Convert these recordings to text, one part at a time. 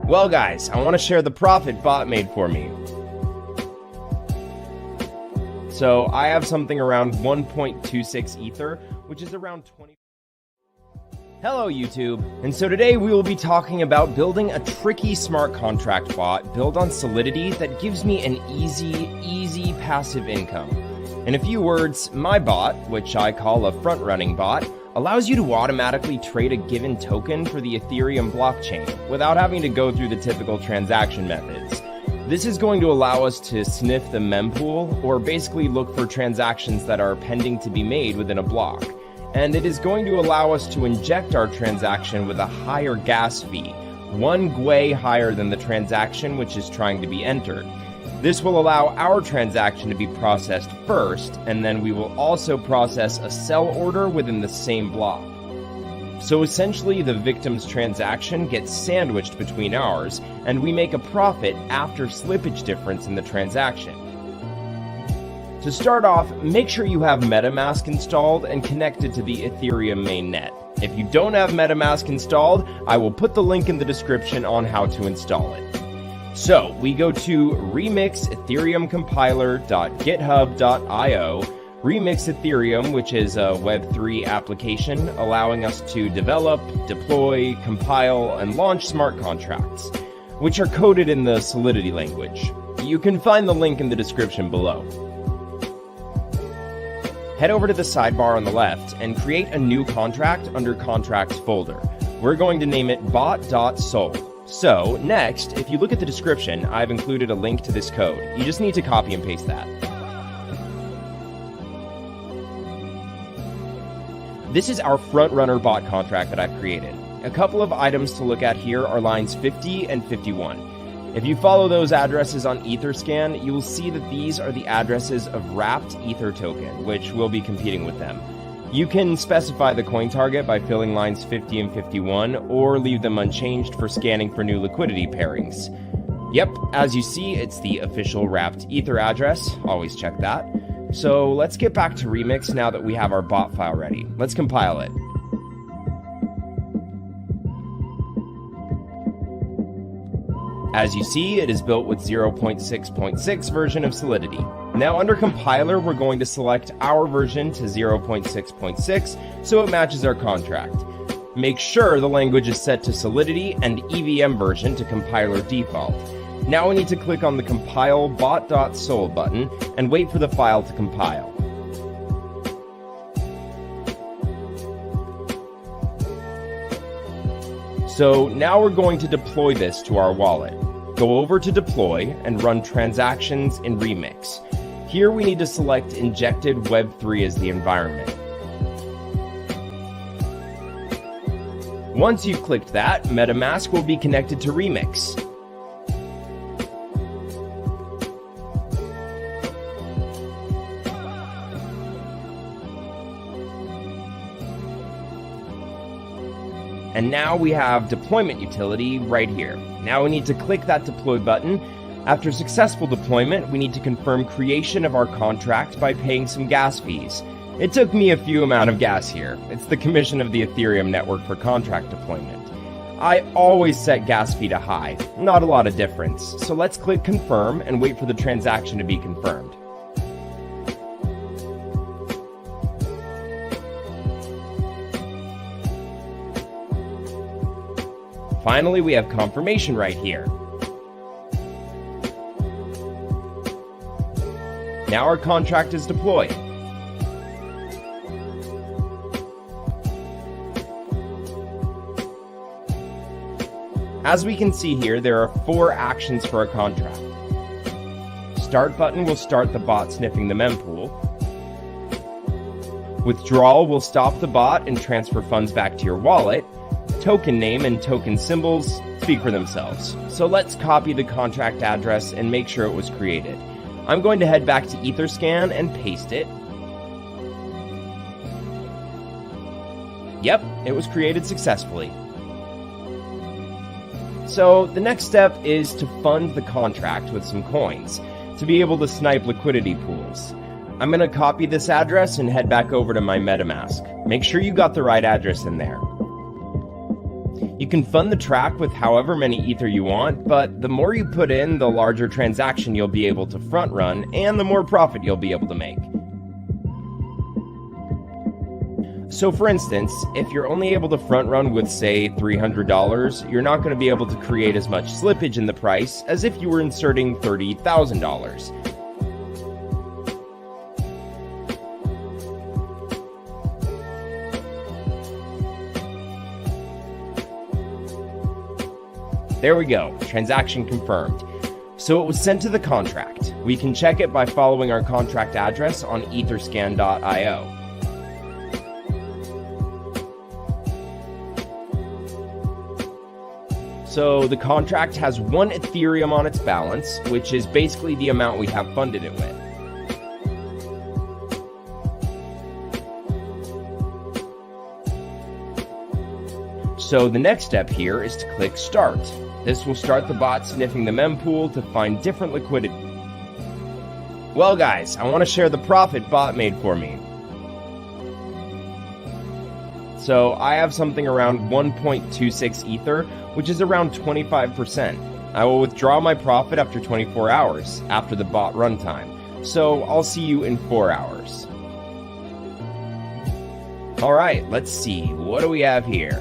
Well guys, I want to share the profit bot made for me. So I have something around 1.26 Ether, which is around 20... Hello YouTube, and so today we will be talking about building a tricky smart contract bot built on Solidity that gives me an easy passive income. In a few words, my bot, which I call a front-running bot, allows you to automatically trade a given token for the Ethereum blockchain without having to go through the typical transaction methods. This is going to allow us to sniff the mempool, or basically look for transactions that are pending to be made within a block. And it is going to allow us to inject our transaction with a higher gas fee, 1 Gwei higher than the transaction which is trying to be entered. This will allow our transaction to be processed first, and then we will also process a sell order within the same block. So essentially, the victim's transaction gets sandwiched between ours, and we make a profit after slippage difference in the transaction. To start off, make sure you have MetaMask installed and connected to the Ethereum mainnet. If you don't have MetaMask installed, I will put the link in the description on how to install it. So we go to remix Ethereum Compiler.github.io, Remix Ethereum, which is a Web3 application allowing us to develop, deploy, compile, and launch smart contracts, which are coded in the Solidity language. You can find the link in the description below. Head over to the sidebar on the left and create a new contract under Contracts folder. We're going to name it Bot.sol. So, next, if you look at the description, I've included a link to this code. You just need to copy and paste that. This is our front-runner bot contract that I've created. A couple of items to look at here are lines 50 and 51. If you follow those addresses on Etherscan, you will see that these are the addresses of wrapped Ether token, which will be competing with them. You can specify the coin target by filling lines 50 and 51, or leave them unchanged for scanning for new liquidity pairings. Yep, as you see, it's the official wrapped Ether address. Always check that. So let's get back to Remix now that we have our bot file ready. Let's compile it. As you see, it is built with 0.6.6 version of Solidity. Now under Compiler, we're going to select our version to 0.6.6 so it matches our contract. Make sure the language is set to Solidity and EVM version to Compiler default. Now we need to click on the Compile Bot.sol button and wait for the file to compile. So now we're going to deploy this to our wallet. Go over to Deploy and run Transactions in Remix. Here we need to select Injected Web3 as the environment. Once you've clicked that, MetaMask will be connected to Remix. And now we have deployment utility right here. Now we need to click that deploy button. After successful deployment, we need to confirm creation of our contract by paying some gas fees. It took me a few amount of gas here. It's the commission of the Ethereum network for contract deployment. I always set gas fee to high, not a lot of difference. So let's click confirm and wait for the transaction to be confirmed. Finally, we have confirmation right here. Now our contract is deployed. As we can see here, there are 4 actions for a contract. Start button will start the bot sniffing the mempool. Withdrawal will stop the bot and transfer funds back to your wallet. Token name and token symbols speak for themselves. So let's copy the contract address and make sure it was created. I'm going to head back to Etherscan and paste it. Yep, it was created successfully. So the next step is to fund the contract with some coins to be able to snipe liquidity pools. I'm going to copy this address and head back over to my MetaMask. Make sure you got the right address in there. You can fund the track with however many Ether you want, but the more you put in, the larger transaction you'll be able to front run, and the more profit you'll be able to make. So for instance, if you're only able to front run with, say, $300, you're not going to be able to create as much slippage in the price as if you were inserting $30,000. There we go, transaction confirmed. So it was sent to the contract. We can check it by following our contract address on etherscan.io. So the contract has 1 Ethereum on its balance, which is basically the amount we have funded it with. So the next step here is to click Start. This will start the bot sniffing the mempool to find different liquidity. Well guys, I want to share the profit bot made for me. So I have something around 1.26 Ether, which is around 25%. I will withdraw my profit after 24 hours, after the bot runtime. So I'll see you in 4 hours. Alright, let's see, what do we have here?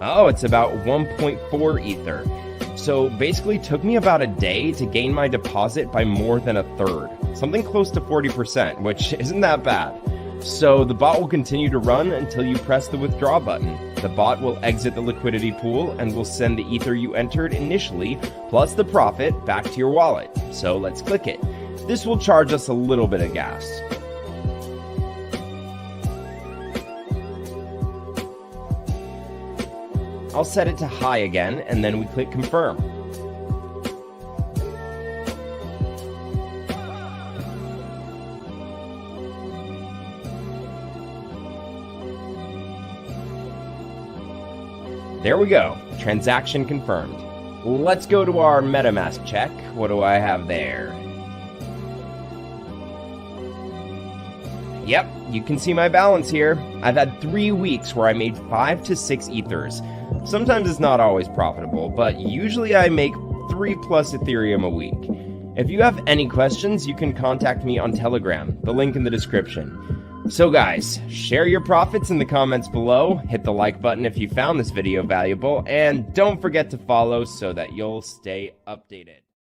Oh, it's about 1.4 Ether. So basically took me about a day to gain my deposit by more than a third. Something close to 40%, which isn't that bad. So the bot will continue to run until you press the withdraw button. The bot will exit the liquidity pool and will send the Ether you entered initially, plus the profit, back to your wallet. So let's click it. This will charge us a little bit of gas. I'll set it to high again, and then we click confirm. There we go, transaction confirmed. Let's go to our MetaMask check. What do I have there? Yep, you can see my balance here. I've had 3 weeks where I made 5 to 6 Ethers. Sometimes it's not always profitable, but usually I make 3+ Ethereum a week. If you have any questions, you can contact me on Telegram, the link in the description. So guys, share your profits in the comments below, hit the like button if you found this video valuable, and don't forget to follow so that you'll stay updated.